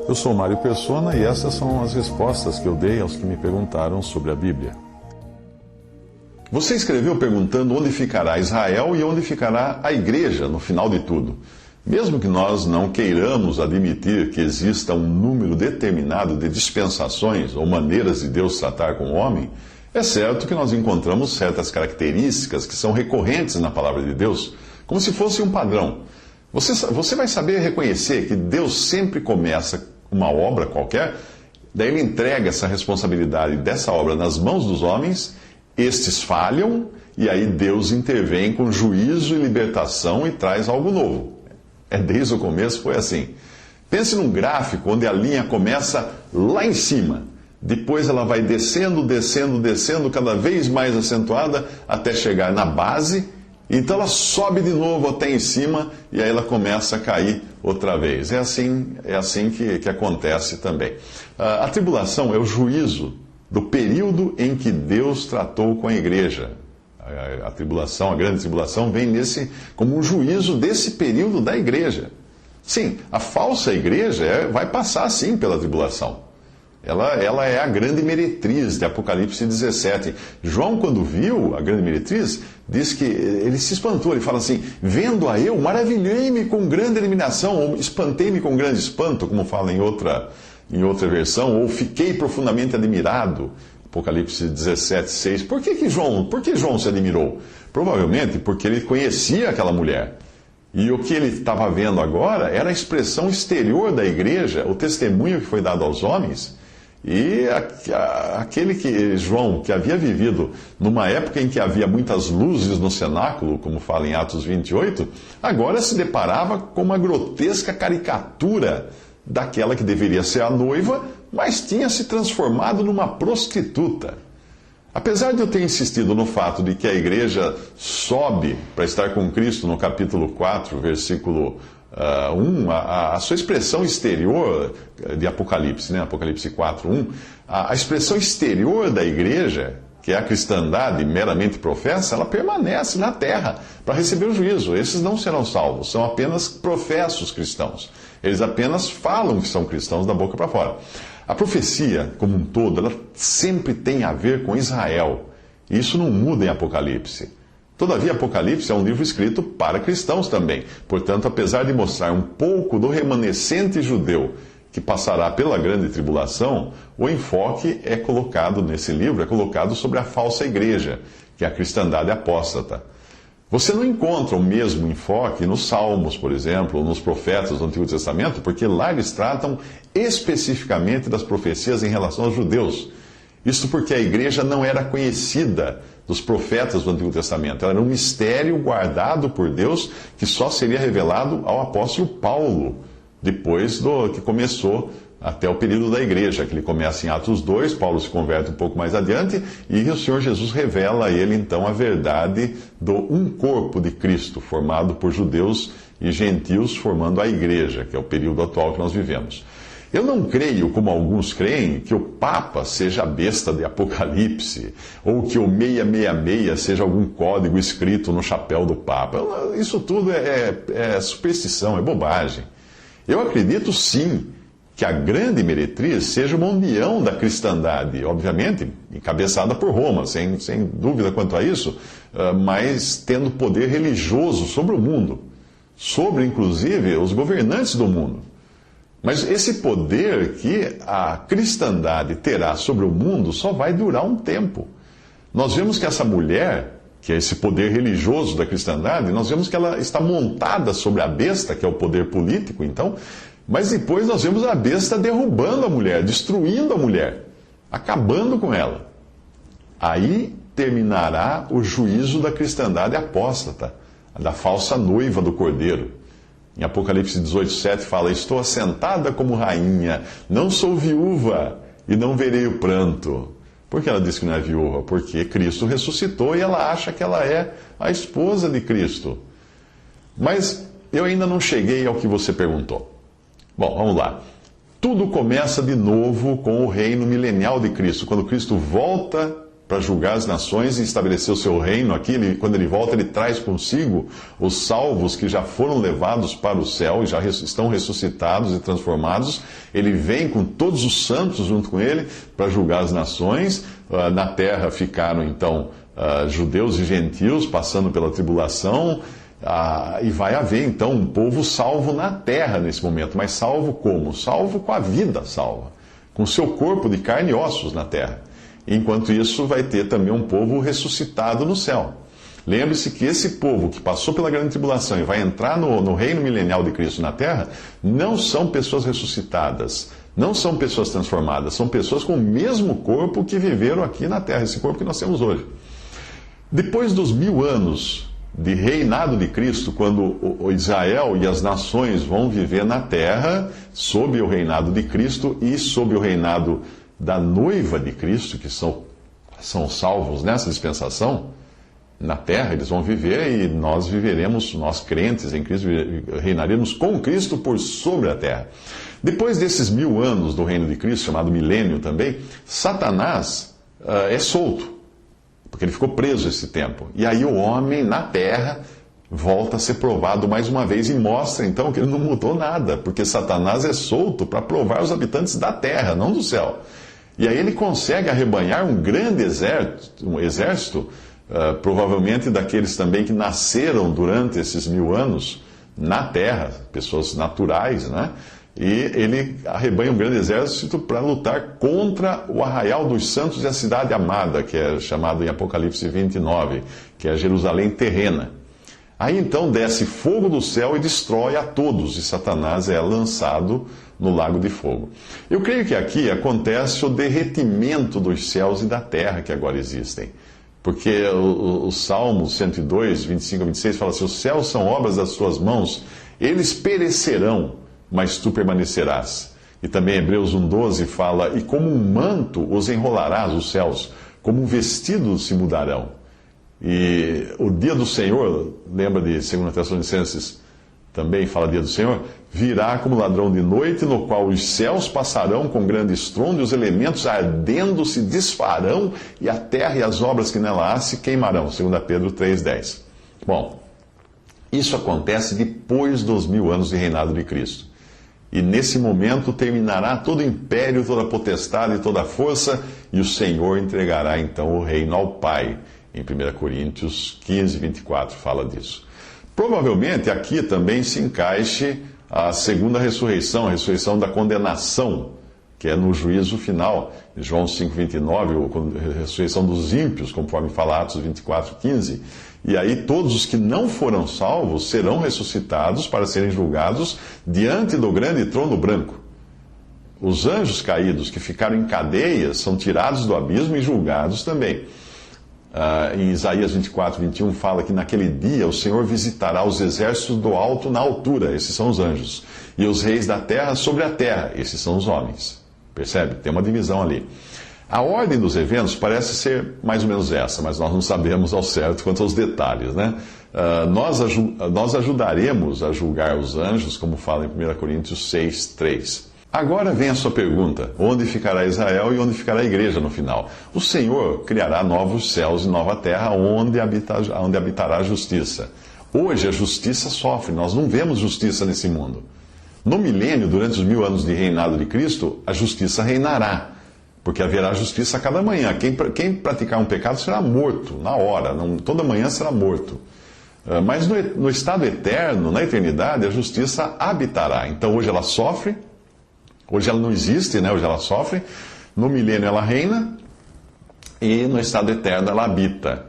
Eu sou Mário Persona e essas são as respostas que eu dei aos que me perguntaram sobre a Bíblia. Você escreveu perguntando onde ficará Israel e onde ficará a igreja no final de tudo. Mesmo que nós não queiramos admitir que exista um número determinado de dispensações ou maneiras de Deus tratar com o homem, é certo que nós encontramos certas características que são recorrentes na palavra de Deus, como se fosse um padrão. Você vai saber reconhecer que Deus sempre começa uma obra qualquer, daí Ele entrega essa responsabilidade dessa obra nas mãos dos homens, estes falham, e aí Deus intervém com juízo e libertação e traz algo novo. Desde o começo foi assim. Pense num gráfico onde a linha começa lá em cima. Depois ela vai descendo, descendo, descendo, cada vez mais acentuada, até chegar na base. Então ela sobe de novo até em cima e aí ela começa a cair outra vez. É assim que acontece também. A tribulação é o juízo do período em que Deus tratou com a igreja. A tribulação, a grande tribulação, vem como um juízo desse período da igreja. Sim, a falsa igreja vai passar sim pela tribulação. Ela é a grande meretriz de Apocalipse 17. João, quando viu a grande meretriz, diz que ele se espantou. Ele fala assim: vendo-a eu, maravilhei-me com grande eliminação, ou espantei-me com grande espanto, como fala em outra versão, ou fiquei profundamente admirado. Apocalipse 17, 6. Por que João se admirou? Provavelmente porque ele conhecia aquela mulher. E o que ele estava vendo agora era a expressão exterior da igreja, o testemunho que foi dado aos homens. E João, que havia vivido numa época em que havia muitas luzes no cenáculo, como fala em Atos 28, agora se deparava com uma grotesca caricatura daquela que deveria ser a noiva, mas tinha se transformado numa prostituta. Apesar de eu ter insistido no fato de que a igreja sobe para estar com Cristo no capítulo 4, versículo 1, a sua expressão exterior de Apocalipse, né? Apocalipse 4, 1, a expressão exterior da igreja, que é a cristandade meramente professa, ela permanece na terra para receber o juízo. Esses não serão salvos, são apenas professos cristãos. Eles apenas falam que são cristãos da boca para fora. A profecia, como um todo, ela sempre tem a ver com Israel. E isso não muda em Apocalipse. Todavia, Apocalipse é um livro escrito para cristãos também. Portanto, apesar de mostrar um pouco do remanescente judeu que passará pela grande tribulação, o enfoque nesse livro é colocado sobre a falsa igreja, que é a cristandade apóstata. Você não encontra o mesmo enfoque nos Salmos, por exemplo, ou nos profetas do Antigo Testamento, porque lá eles tratam especificamente das profecias em relação aos judeus. Isso porque a igreja não era conhecida dos profetas do Antigo Testamento. Ela era um mistério guardado por Deus que só seria revelado ao apóstolo Paulo, depois que começou até o período da igreja, que ele começa em Atos 2, Paulo se converte um pouco mais adiante, e o Senhor Jesus revela a ele, então, a verdade do um corpo de Cristo, formado por judeus e gentios, formando a igreja, que é o período atual que nós vivemos. Eu não creio, como alguns creem, que o Papa seja a besta de Apocalipse, ou que o 666 seja algum código escrito no chapéu do Papa. Isso tudo é superstição, é bobagem. Eu acredito, sim, que a grande meretriz seja uma união da cristandade, obviamente encabeçada por Roma, sem dúvida quanto a isso, mas tendo poder religioso sobre o mundo, sobre inclusive os governantes do mundo. Mas esse poder que a cristandade terá sobre o mundo só vai durar um tempo. Nós vemos que essa mulher, que é esse poder religioso da cristandade, nós vemos que ela está montada sobre a besta, que é o poder político, então. Mas depois nós vemos a besta derrubando a mulher, destruindo a mulher, acabando com ela. Aí terminará o juízo da cristandade apóstata, da falsa noiva do Cordeiro. Em Apocalipse 18:7 fala: estou assentada como rainha, não sou viúva e não verei o pranto. Por que ela diz que não é viúva? Porque Cristo ressuscitou e ela acha que ela é a esposa de Cristo. Mas eu ainda não cheguei ao que você perguntou. Bom, vamos lá. Tudo começa de novo com o reino milenial de Cristo, quando Cristo volta para julgar as nações e estabelecer o seu reino aqui. Quando ele volta, ele traz consigo os salvos que já foram levados para o céu e já estão ressuscitados e transformados. Ele vem com todos os santos junto com ele para julgar as nações. Na terra ficaram, então, judeus e gentios passando pela tribulação. E vai haver, então, um povo salvo na terra nesse momento. Mas salvo como? Salvo com a vida salva, com o seu corpo de carne e ossos na terra. Enquanto isso, vai ter também um povo ressuscitado no céu. Lembre-se que esse povo que passou pela grande tribulação e vai entrar no reino milenial de Cristo na terra, não são pessoas ressuscitadas, não são pessoas transformadas, são pessoas com o mesmo corpo que viveram aqui na terra, esse corpo que nós temos hoje. Depois dos 1000 anos de reinado de Cristo, quando o Israel e as nações vão viver na terra, sob o reinado de Cristo e sob o reinado da noiva de Cristo, que são salvos nessa dispensação, na terra eles vão viver e nós viveremos, nós crentes em Cristo, reinaremos com Cristo por sobre a terra. Depois desses 1000 anos do reino de Cristo, chamado milênio também, Satanás é solto, porque ele ficou preso esse tempo. E aí o homem na terra volta a ser provado mais uma vez e mostra então que ele não mudou nada, porque Satanás é solto para provar os habitantes da terra, não do céu. E aí ele consegue arrebanhar um grande exército, provavelmente daqueles também que nasceram durante esses 1000 anos na terra, pessoas naturais, né? E ele arrebanha um grande exército para lutar contra o arraial dos santos e a cidade amada, que é chamado em Apocalipse 29, que é Jerusalém terrena. Aí então desce fogo do céu e destrói a todos, e Satanás é lançado no lago de fogo. Eu creio que aqui acontece o derretimento dos céus e da terra que agora existem. Porque o Salmo 102, 25 a 26 fala assim: os céus são obras das tuas mãos, eles perecerão, mas tu permanecerás. E também Hebreus 1,12 fala: e como um manto os enrolarás os céus, como um vestido se mudarão. E o dia do Senhor, lembra de 2 Tessalonicenses, também fala dia do Senhor, virá como ladrão de noite, no qual os céus passarão com grande estrondo, e os elementos ardendo se desfarão, e a terra e as obras que nela há se queimarão. 2 Pedro 3,10. Bom, isso acontece depois dos 1000 anos de reinado de Cristo. E nesse momento terminará todo o império, toda a potestade e toda a força, e o Senhor entregará então o reino ao Pai. Em 1 Coríntios 15, 24 fala disso. Provavelmente aqui também se encaixe a segunda ressurreição, a ressurreição da condenação, que é no juízo final, João 5,29, a ressurreição dos ímpios, conforme fala Atos 24,15. E aí todos os que não foram salvos serão ressuscitados para serem julgados diante do grande trono branco. Os anjos caídos que ficaram em cadeias são tirados do abismo e julgados também. Em Isaías 24, 21 fala que naquele dia o Senhor visitará os exércitos do alto na altura, esses são os anjos, e os reis da terra sobre a terra, esses são os homens. Percebe? Tem uma divisão ali. A ordem dos eventos parece ser mais ou menos essa, mas nós não sabemos ao certo quanto aos detalhes, né? Nós ajudaremos a julgar os anjos, como fala em 1 Coríntios 6, 3. Agora vem a sua pergunta: onde ficará Israel e onde ficará a igreja no final? O Senhor criará novos céus e nova terra, onde habitará a justiça. Hoje a justiça sofre, nós não vemos justiça nesse mundo. No milênio, durante os 1000 anos de reinado de Cristo, a justiça reinará, porque haverá justiça a cada manhã. Quem praticar um pecado será morto na hora, toda manhã será morto. Mas no estado eterno, na eternidade, a justiça habitará. Então hoje ela sofre. Hoje ela não existe, né? Hoje ela sofre. No milênio ela reina. E no estado eterno ela habita.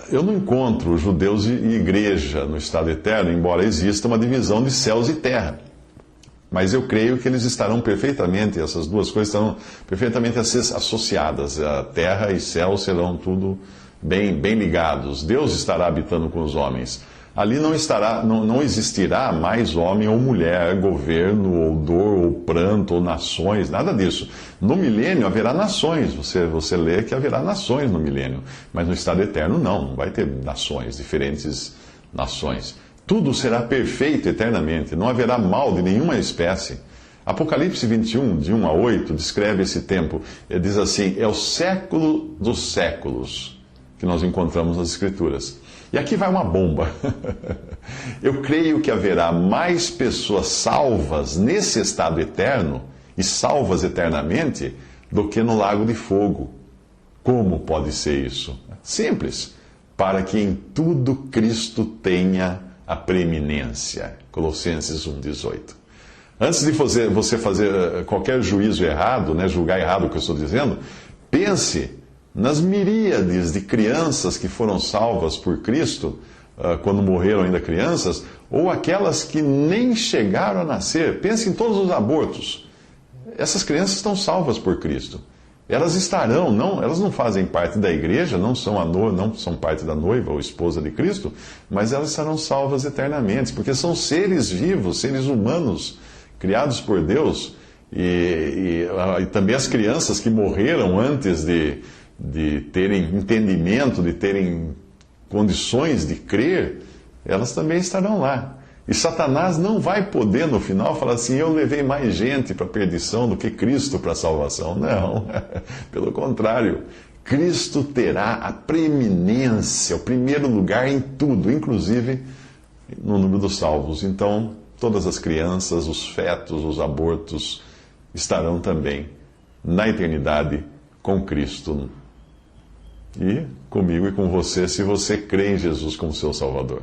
Eu não encontro judeus e igreja no estado eterno, embora exista uma divisão de céus e terra. Mas eu creio que eles estarão perfeitamente, essas duas coisas estarão perfeitamente associadas. A terra e céu serão tudo bem ligados. Deus estará habitando com os homens. Ali não existirá mais homem ou mulher, governo, ou dor, ou pranto, ou nações, nada disso. No milênio haverá nações, você lê que haverá nações no milênio, mas no estado eterno não vai ter nações, diferentes nações. Tudo será perfeito eternamente, não haverá mal de nenhuma espécie. Apocalipse 21, de 1 a 8, descreve esse tempo. Ele diz assim: é o século dos séculos que nós encontramos nas Escrituras. E aqui vai uma bomba. Eu creio que haverá mais pessoas salvas nesse estado eterno e salvas eternamente do que no lago de fogo. Como pode ser isso? Simples. Para que em tudo Cristo tenha a preeminência. Colossenses 1,18. Antes de você fazer qualquer juízo errado, né, julgar errado o que eu estou dizendo, pense nas miríades de crianças que foram salvas por Cristo quando morreram ainda crianças, ou aquelas que nem chegaram a nascer. Pense em todos os abortos. Essas crianças estão salvas por Cristo. Elas estarão, elas não fazem parte da igreja, não são parte da noiva ou esposa de Cristo, mas elas estarão salvas eternamente, porque são seres vivos, seres humanos, criados por Deus, e também as crianças que morreram antes de terem entendimento, de terem condições de crer, elas também estarão lá. E Satanás não vai poder, no final, falar assim: eu levei mais gente para a perdição do que Cristo para a salvação. Não, pelo contrário. Cristo terá a preeminência, o primeiro lugar em tudo, inclusive no número dos salvos. Então, todas as crianças, os fetos, os abortos estarão também na eternidade com Cristo. E comigo e com você, se você crê em Jesus como seu Salvador.